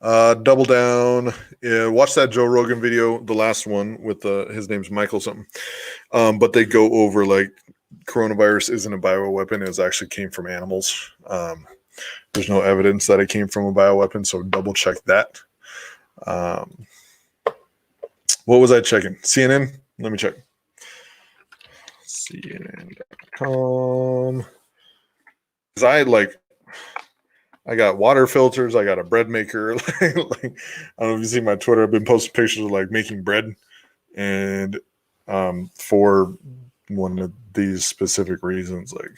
Double down. Yeah, watch that Joe Rogan video, the last one with his name's Michael something. But they go over like coronavirus isn't a bioweapon. It actually came from animals. There's no evidence that it came from a bioweapon, so double check that. What was I checking? CNN? Let me check. CNN.com. Because I got water filters. I got a bread maker. I don't know if you see my Twitter. I've been posting pictures of like making bread, and for one of these specific reasons, like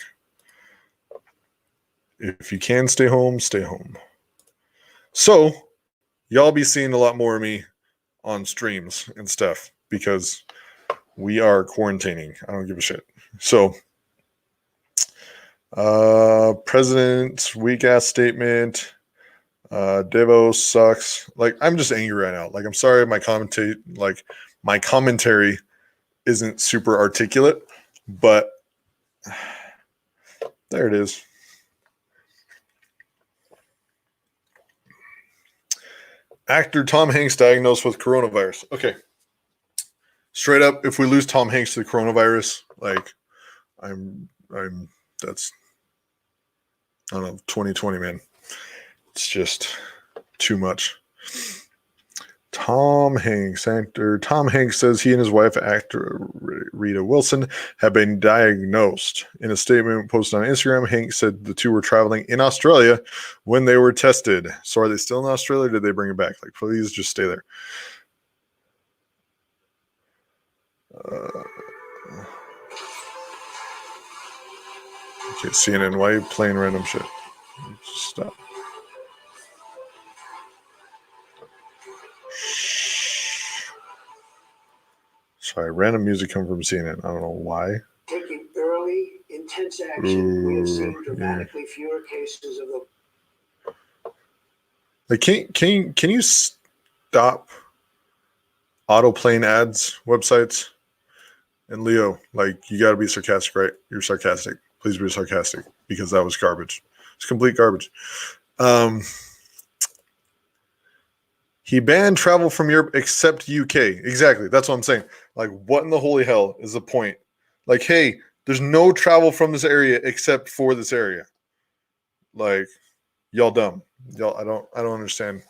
if you can stay home, stay home. So y'all be seeing a lot more of me on streams and stuff because We are quarantining. I don't give a shit. So, president's weak ass statement. Devo sucks. Like, I'm just angry right now. Like, I'm sorry, my commentary isn't super articulate, but there it is. Actor Tom Hanks diagnosed with coronavirus. Okay. Straight up, if we lose Tom Hanks to the coronavirus, like, that's, I don't know, 2020, man. It's just too much. Actor Tom Hanks says he and his wife, actor Rita Wilson, have been diagnosed. In a statement posted on Instagram, Hanks said the two were traveling in Australia when they were tested. So are they still in Australia? Or did they bring it back? Like, please just stay there. Okay, CNN, why are you playing random shit? Just stop. Sorry, random music come from CNN. I don't know why. Taking early, intense action, we have seen dramatically fewer cases of the. Like, can you stop auto-playing ads websites? And Leo, like, you got to be sarcastic, right? You're sarcastic. Please be sarcastic, because that was garbage. It's complete garbage. He banned travel from Europe except UK. Exactly. That's what I'm saying. Like, what in the holy hell is the point? Like, hey, there's no travel from this area except for this area. Like, y'all dumb. Y'all, I don't understand.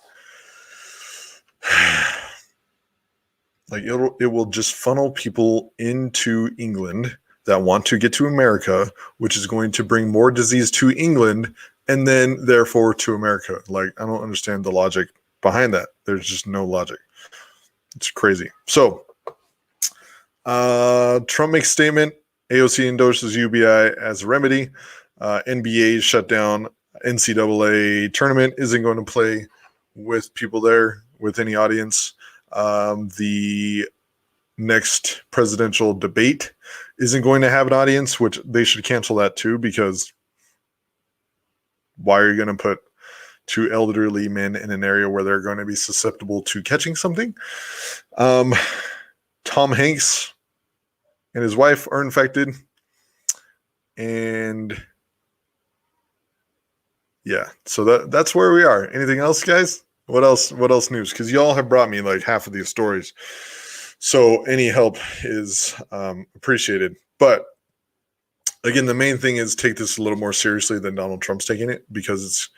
Like, it will just funnel people into England that want to get to America, which is going to bring more disease to England and then therefore to America. Like, I don't understand the logic behind that. There's just no logic. It's crazy. So, Trump makes statement. AOC endorses UBI as a remedy. NBA shut down. NCAA tournament isn't going to play with people there, with any audience. The next presidential debate isn't going to have an audience, which they should cancel that too, because why are you going to put two elderly men in an area where they're going to be susceptible to catching something? Tom Hanks and his wife are infected. And yeah, so that's where we are. Anything else, guys? What else news? Because y'all have brought me like half of these stories. So any help is appreciated. But again, the main thing is take this a little more seriously than Donald Trump's taking it, because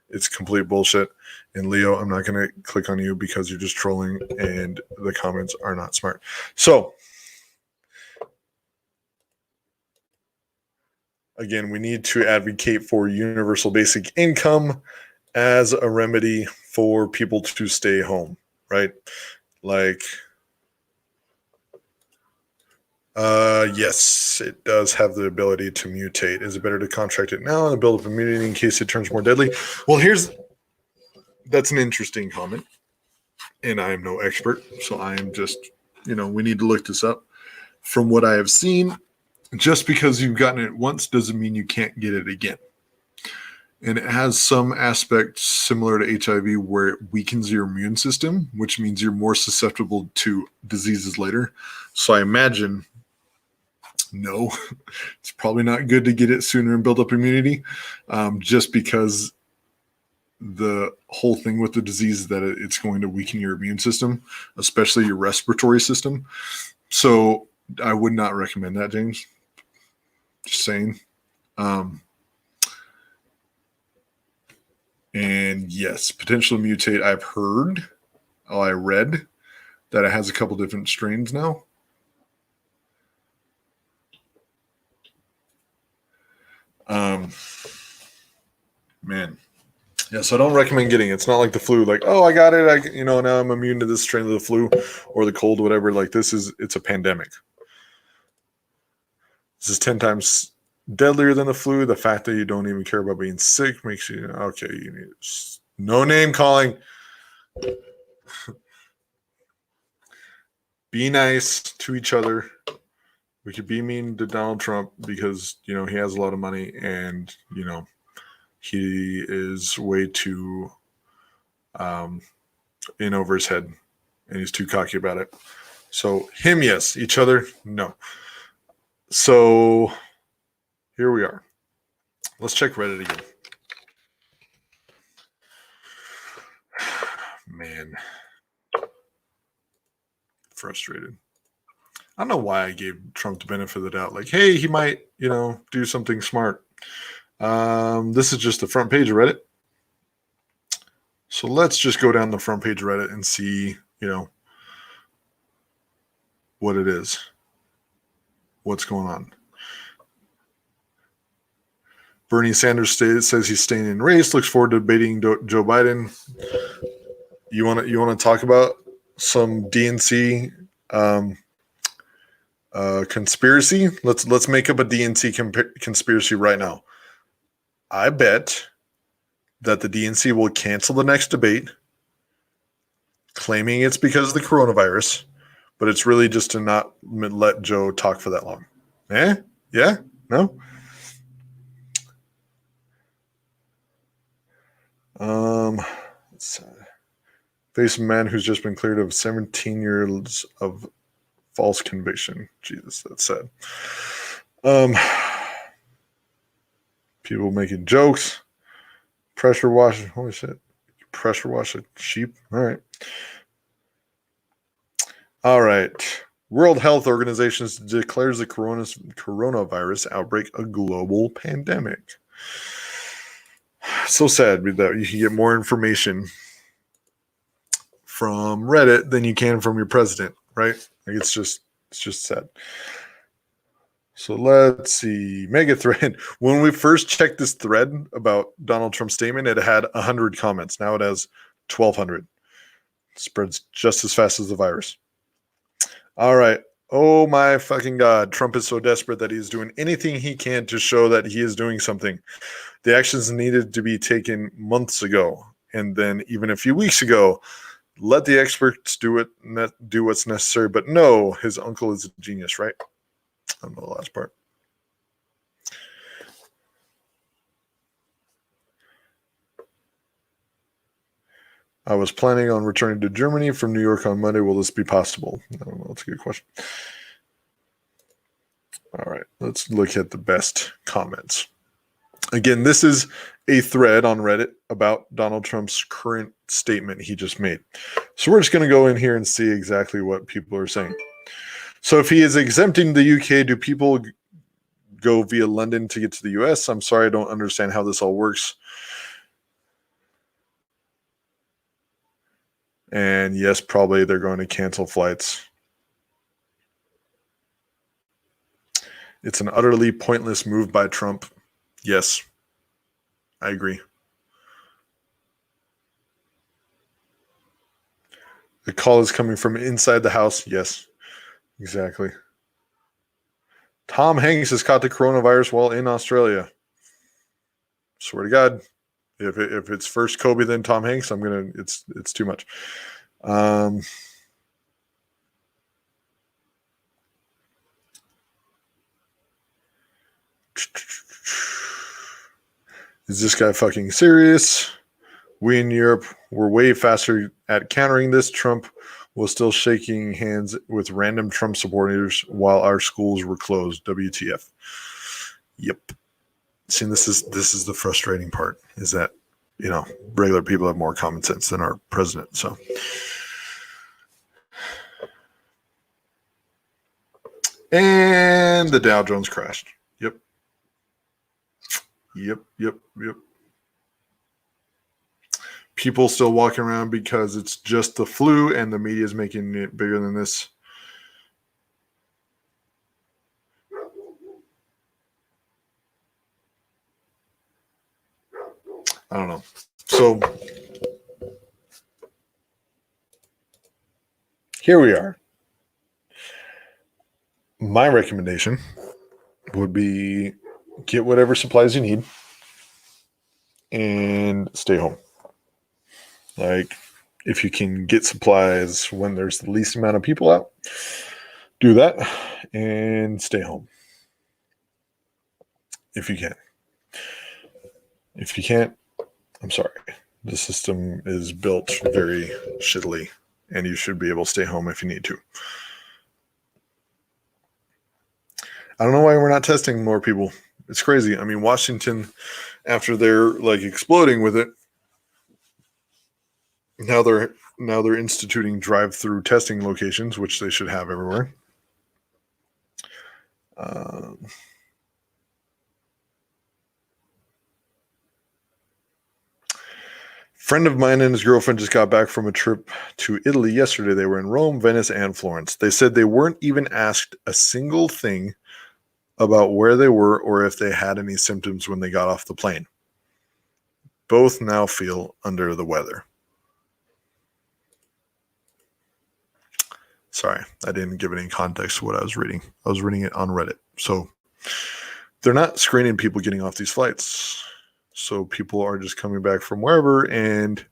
it's complete bullshit. And Leo, I'm not going to click on you because you're just trolling and the comments are not smart. So again, we need to advocate for universal basic income as a remedy for people to stay home, right? Like, yes, it does have the ability to mutate. Is it better to contract it now and build up immunity in case it turns more deadly? Well, that's an interesting comment. And I am no expert, so I am just, we need to look this up. From what I have seen, just because you've gotten it once doesn't mean you can't get it again. And it has some aspects similar to HIV where it weakens your immune system, which means you're more susceptible to diseases later. So I imagine, no, it's probably not good to get it sooner and build up immunity, just because the whole thing with the disease is that it's going to weaken your immune system, especially your respiratory system. So I would not recommend that, James. Just saying. And yes, potential mutate. I read that it has a couple different strains now. Man. Yeah, so I don't recommend getting it. It's not like the flu, like, oh, I got it. Now I'm immune to this strain of the flu or the cold, whatever. Like, it's a pandemic. This is 10 times deadlier than the flu. The fact that you don't even care about being sick makes you, okay, you need no name calling. be nice to each other. We could be mean to Donald Trump because, he has a lot of money and, he is way too in over his head and he's too cocky about it. So him, yes. Each other, no. So here we are. Let's check Reddit again. Man. Frustrated. I don't know why I gave Trump the benefit of the doubt. Like, hey, he might, do something smart. This is just the front page of Reddit. So let's just go down the front page of Reddit and see, what it is. What's going on. Bernie Sanders says he's staying in race, looks forward to debating Joe Biden. You want to talk about some DNC conspiracy? Let's make up a DNC conspiracy right now. I bet that the DNC will cancel the next debate, claiming it's because of the coronavirus, but it's really just to not let Joe talk for that long. Yeah? No? Face a man who's just been cleared of 17 years of false conviction. Jesus, that's sad. People making jokes. Pressure wash. Holy shit. Pressure wash a sheep. All right. World Health Organization declares the coronavirus outbreak a global pandemic. So sad that you can get more information from Reddit than you can from your president, right? Like it's just sad. So let's see. Mega thread. When we first checked this thread about Donald Trump's statement, it had 100 comments. Now it has 1,200. It spreads just as fast as the virus. All right. Oh my fucking God. Trump is so desperate that he's doing anything he can to show that he is doing something. The actions needed to be taken months ago. And then even a few weeks ago, let the experts do what's necessary. But no, his uncle is a genius, right? I don't know the last part. I was planning on returning to Germany from New York on Monday. Will this be possible? I don't know. That's a good question. All right. Let's look at the best comments. Again, this is a thread on Reddit about Donald Trump's current statement he just made. So we're just going to go in here and see exactly what people are saying. So if he is exempting the UK, do people go via London to get to the US? I'm sorry, I don't understand how this all works. And yes, probably they're going to cancel flights. It's an utterly pointless move by Trump. Yes, I agree. The call is coming from inside the house. Yes, exactly. Tom Hanks has caught the coronavirus while in Australia. Swear to God. If it's first Kobe, then Tom Hanks, it's too much. Is this guy fucking serious? We in Europe were way faster at countering this. Trump was still shaking hands with random Trump supporters while our schools were closed. WTF. Yep. See, this is the frustrating part, is that, regular people have more common sense than our president. So and the Dow Jones crashed. Yep. People still walking around because it's just the flu and the media is making it bigger than this. I don't know. So here we are. My recommendation would be get whatever supplies you need and stay home. Like, if you can get supplies when there's the least amount of people out, do that and stay home if you can. If you can't, I'm sorry. The system is built very shittily, and you should be able to stay home if you need to. I don't know why we're not testing more people. It's crazy. I mean, Washington, after they're like exploding with it, now they're instituting drive-through testing locations, which they should have everywhere. Friend of mine and his girlfriend just got back from a trip to Italy yesterday. They were in Rome, Venice, and Florence. They said they weren't even asked a single thing about where they were or if they had any symptoms when they got off the plane. Both now feel under the weather. Sorry, I didn't give any context to what I was reading. I was reading it on Reddit. So they're not screening people getting off these flights. So people are just coming back from wherever and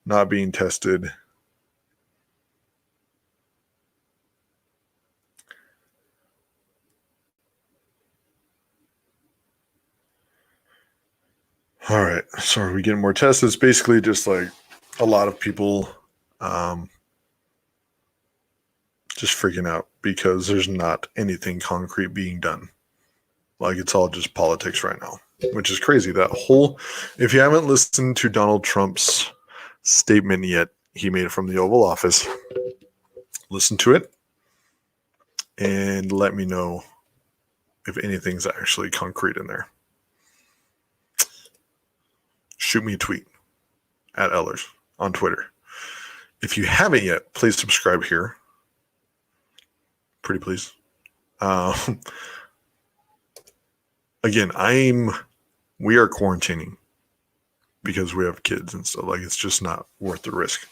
not being tested. All right. So are we getting more tests? It's basically just like a lot of people just freaking out because there's not anything concrete being done. Like it's all just politics right now, which is crazy. If you haven't listened to Donald Trump's statement yet, he made it from the Oval Office, listen to it and let me know if anything's actually concrete in there. Shoot me a tweet at Ellers on Twitter. If you haven't yet, please subscribe here. Pretty please. Again, we are quarantining because we have kids and stuff. Like, it's just not worth the risk.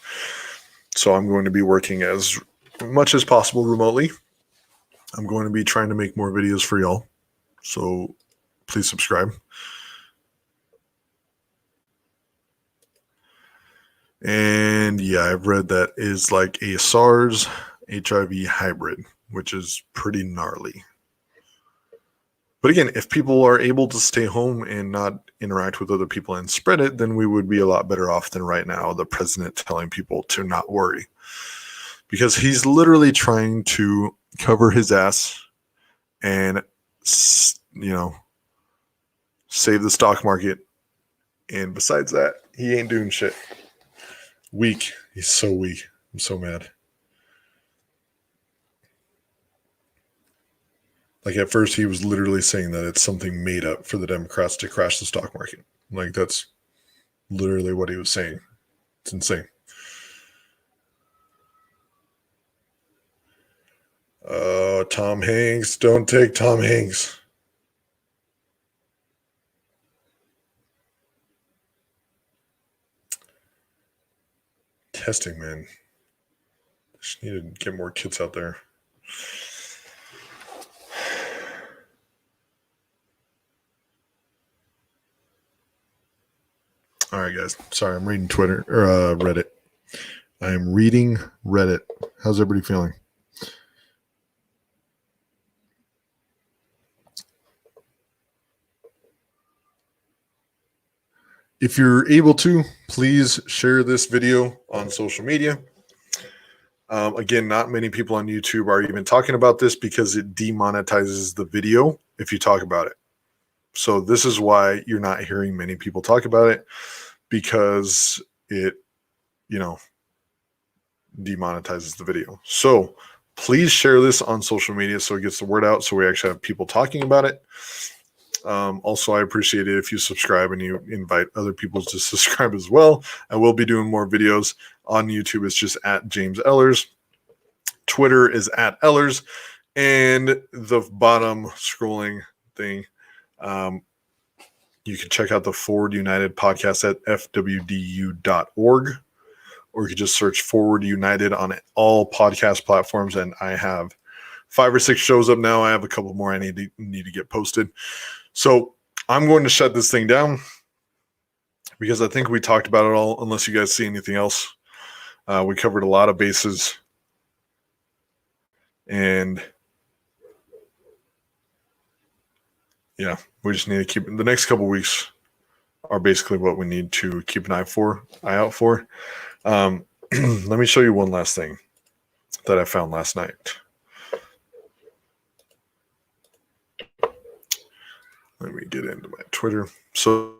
So I'm going to be working as much as possible remotely. I'm going to be trying to make more videos for y'all. So please subscribe. And yeah, I've read that is like a SARS HIV hybrid, which is pretty gnarly. But again, if people are able to stay home and not interact with other people and spread it, then we would be a lot better off than right now, the president telling people to not worry. Because he's literally trying to cover his ass and, save the stock market. And besides that, he ain't doing shit. Weak. He's so weak. I'm so mad. Like at first he was literally saying that it's something made up for the Democrats to crash the stock market. Like that's literally what he was saying. It's insane. Tom Hanks. Don't take Tom Hanks. Testing, man. Just need to get more kids out there. All right, guys. Sorry, I'm reading Twitter or Reddit. I am reading Reddit. How's everybody feeling? If you're able to, please share this video on social media. Again, not many people on YouTube are even talking about this because it demonetizes the video if you talk about it. So this is why you're not hearing many people talk about it, because it, demonetizes the video. So please share this on social media so it gets the word out, so we actually have people talking about it. Also, I appreciate it if you subscribe and you invite other people to subscribe as well. I will be doing more videos on YouTube. It's just at James Ellers. Twitter is at Ellers. And the bottom scrolling thing, you can check out the Forward United podcast at fwdu.org, or you can just search Forward United on all podcast platforms. And I have 5 or 6 shows up now. I have a couple more I need to get posted. So I'm going to shut this thing down because I think we talked about it all, unless you guys see anything else. We covered a lot of bases, and yeah, we just need to keep the next couple weeks are basically what we need to keep an eye out for. Let me show you one last thing that I found last night. Let me get into my Twitter. So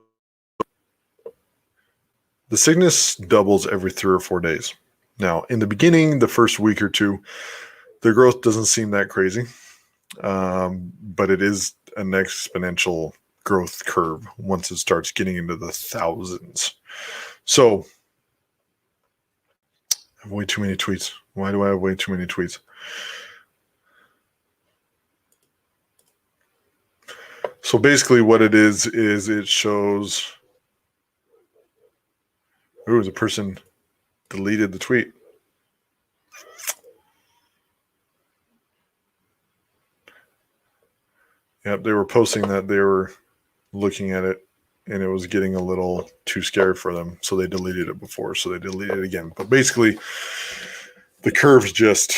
the sickness doubles every 3 or 4 days. Now, in the beginning, the first week or two, the growth doesn't seem that crazy, but it is an exponential growth curve once it starts getting into the thousands. So I have way too many tweets. Why do I have way too many tweets? So basically what it is it shows, ooh, the person deleted the tweet. Yep, they were posting that they were looking at it and it was getting a little too scary for them. So they deleted it before. So they deleted it again. But basically, the curve's just,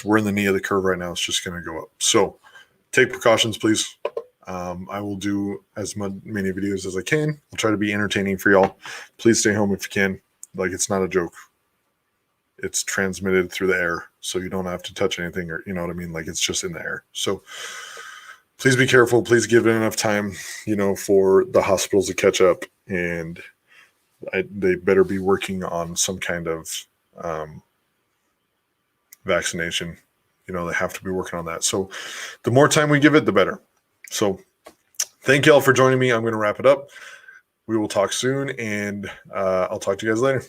we're in the knee of the curve right now. It's just going to go up. So take precautions, please. I will do as many videos as I can. I'll try to be entertaining for y'all. Please stay home if you can. Like, it's not a joke. It's transmitted through the air, so you don't have to touch anything, or you know what I mean? Like, it's just in the air. So please be careful. Please give it enough time, for the hospitals to catch up, and they better be working on some kind of vaccination. They have to be working on that. So the more time we give it, the better. So thank you all for joining me. I'm going to wrap it up. We will talk soon, and I'll talk to you guys later.